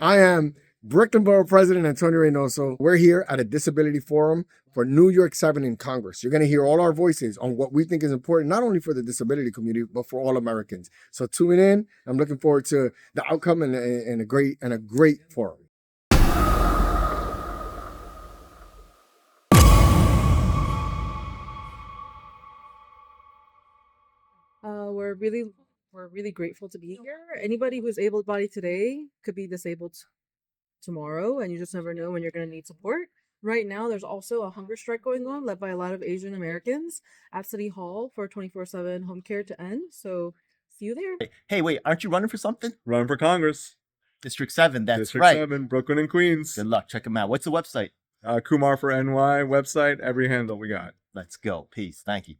I am Brooklyn Borough President Antonio Reynoso. We're here at a disability forum for New York 7 in Congress. You're going to hear all our voices on what we think is important, not only for the disability community, but for all Americans. So tune in. I'm looking forward to the outcome and a great forum. We're really grateful to be here. Anybody who's able-bodied today could be disabled tomorrow, and you just never know when you're going to need support. Right now, there's also a hunger strike going on, led by a lot of Asian Americans at City Hall for 24/7 home care to end. So, see you there. Hey, wait, aren't you running for something? Running for Congress. District 7, that's District right. 7, Brooklyn and Queens. Good luck. Check them out. What's the website? Kumar for NY website, every handle we got. Let's go. Peace. Thank you.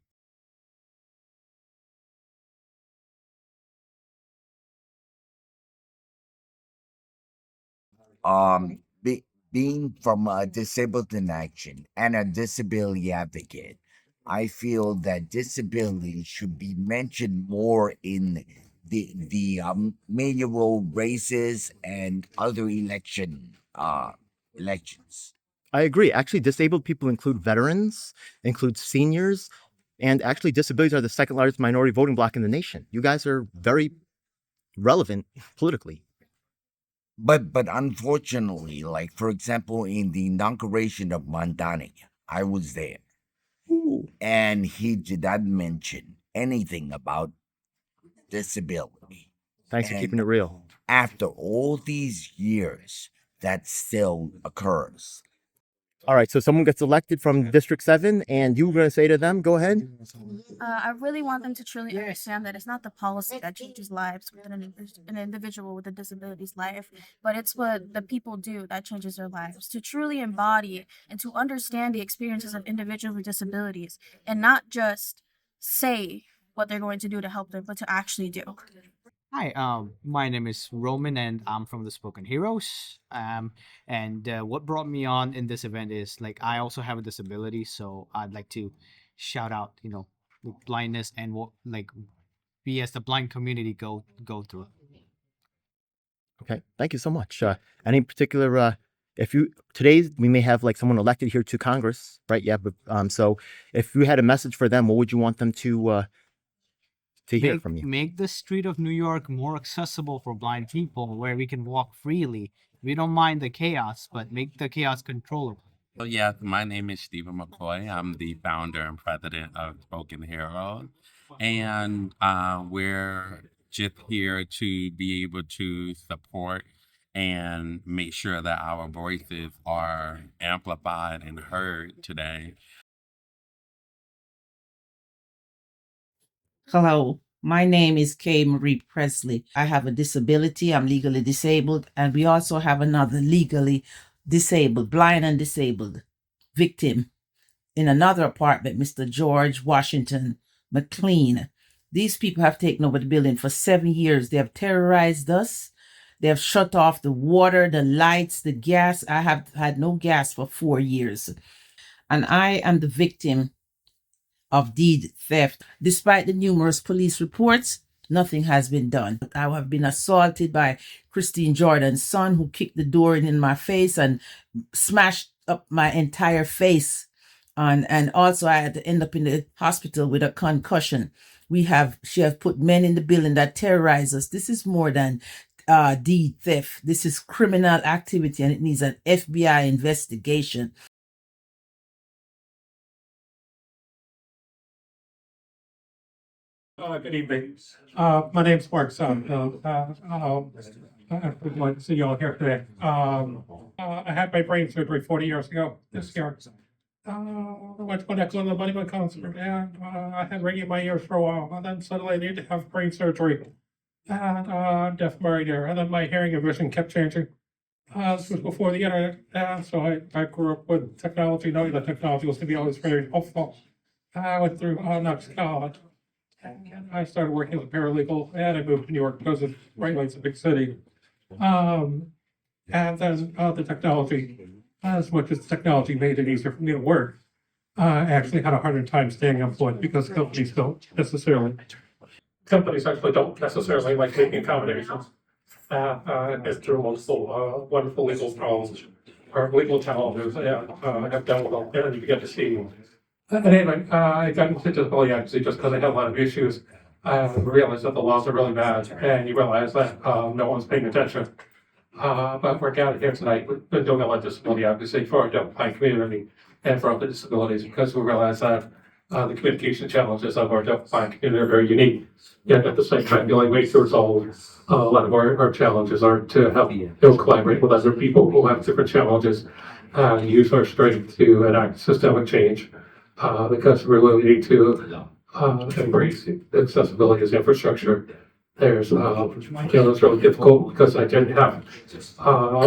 Being from Disabled in Action and a disability advocate, I feel that disability should be mentioned more in the mayoral races and other elections. I agree. Actually, disabled people include veterans, include seniors, and actually disabilities are the second largest minority voting bloc in the nation. You guys are very relevant politically. But unfortunately, like for example, in the inauguration of Mondani, I was there. Ooh. And he did not mention anything about disability. Thanks for keeping it real. After all these years, that still occurs. All right, so someone gets elected from District 7, and you're going to say to them, go ahead. I really want them to truly understand that it's not the policy that changes lives within an individual with a disability's life, but it's what the people do that changes their lives. To truly embody and to understand the experiences of individuals with disabilities, and not just say what they're going to do to help them, but to actually do. Hi, my name is Roman, and I'm from the Spoken Heroes. What brought me on in this event is like I also have a disability, so I'd like to shout out, the blindness and what like we as the blind community go through. Okay, thank you so much. Any particular today we may have like someone elected here to Congress, right? Yeah, but so if you had a message for them, what would you want them to hear from you? Make the street of New York more accessible for blind people, where we can walk freely. We don't mind the chaos, but make the chaos controllable. So yeah, my name is Stephen McCoy. I'm the founder and president of Spoken Hero, and we're just here to be able to support and make sure that our voices are amplified and heard today. Hello, my name is Kay Marie Presley. I have a disability. I'm legally disabled, and we also have another legally disabled, blind and disabled victim in another apartment, Mr. George Washington McLean. These people have taken over the building for 7 years. They have terrorized us. They have shut off the water, the lights, the gas. I have had no gas for 4 years. And I am the victim of deed theft. Despite the numerous police reports, nothing has been done. I have been assaulted by Christine Jordan's son, who kicked the door in my face and smashed up my entire face. And also I had to end up in the hospital with a concussion. She has put men in the building that terrorize us. This is more than deed theft. This is criminal activity, and it needs an FBI investigation. Good evening. My name's Mark Sun. I'd like to see you all here today. I had my brain surgery 40 years ago this year. I went to the Bunnyman concert, and I had ringing in my ears for a while, and then suddenly I needed to have brain surgery. And I'm deaf and right ear, and then my hearing and vision kept changing. This was before the internet, so I grew up with technology, knowing that technology was going to be always very helpful. I went through Knox College. I started working as a paralegal, and I moved to New York because of Great Lakes, a big city. And then the technology, as much as technology made it easier for me to work, I actually had a harder time staying employed because companies actually don't necessarily like making accommodations It's through multiple wonderful legal problems or legal challenges. Have dealt with them, and you get to see. But anyway, I got into disability advocacy just because I had a lot of issues. I realized that the laws are really bad, and you realize that no one's paying attention. But we're gathered here tonight. We've been doing a lot of disability advocacy for our Delta Pine community and for other disabilities because we realize that the communication challenges of our Delta Pine community are very unique. Yet at the same time, the only way to resolve a lot of our challenges are to help collaborate with other people who have different challenges and use our strength to enact systemic change. Because we really need to embrace accessibility as infrastructure. There's, it's really difficult because I didn't have,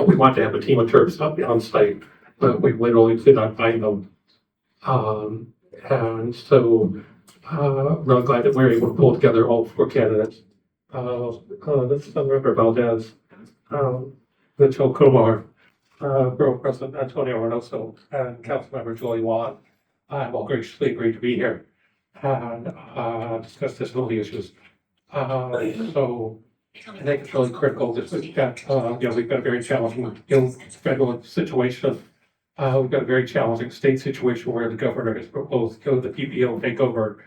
we wanted to have a team of Terps up on site, but we literally could not find them. And so, really glad that we were able to pull together all 4 candidates. This is Senator Valdez, Mitchell Kumar, Borough President Antonio Reynoso, and Councilmember Julie Watt. I will graciously agree to be here and discuss disability issues. So I think it's really critical that we've got, we've got a very challenging federal situation. We've got a very challenging state situation where the governor has proposed to go to the PPO takeover.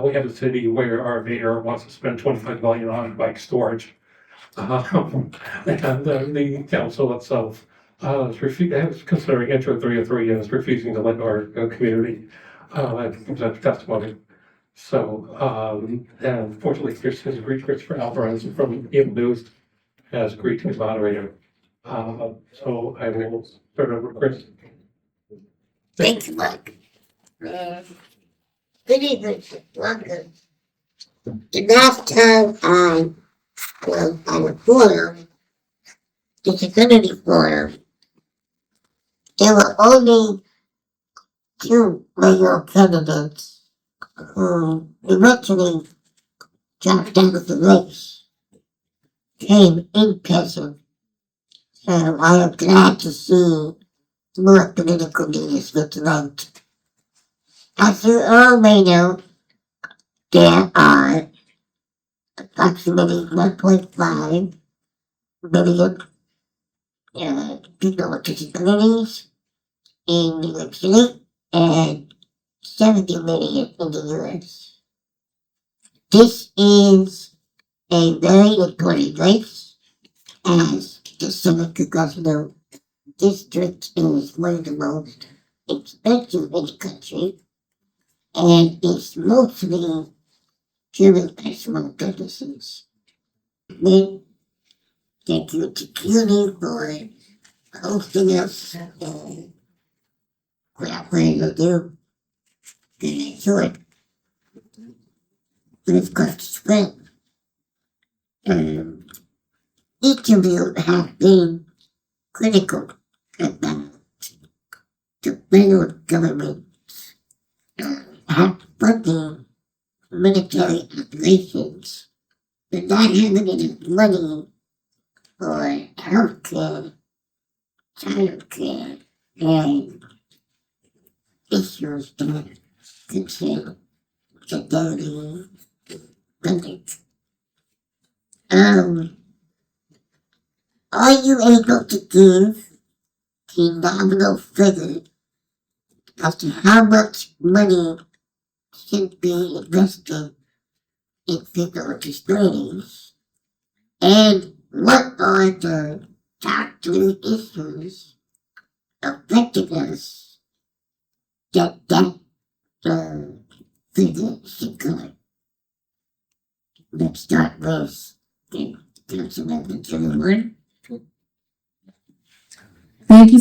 We have a city where our mayor wants to spend $25 million on bike storage. And the council itself is considering Intro 303 and is refusing to let our community present testimony. So, and fortunately, Christopher Alvarez from Able News has agreed to be moderator. So I will turn it over to Chris. Thanks, Mike. Good evening, welcome. The last time I was on a forum, disability forum, there were only 2 mayoral candidates who eventually dropped out of the race, came in person. So I am glad to see more political leaders here tonight. As you all may know, there are approximately 1.5 million people with disabilities in New York City and 70 million in the US. This is a very important race, as the 7th congressional district is one of the most expensive in the country, and it's mostly driven by small businesses. Then, thank you to CUNY for hosting us, without further ado, getting into it. We've got to spend. Each of you have been critical about the federal government funding military operations, but not having enough money for health care, child care, and issues that concern the daily budget. Are you able to give the nominal figure as to how much money should be invested in people with disabilities? And what are the top 3 issues affecting us that figure should cover? Let's start with the Councilmember Julie Wood. Thank you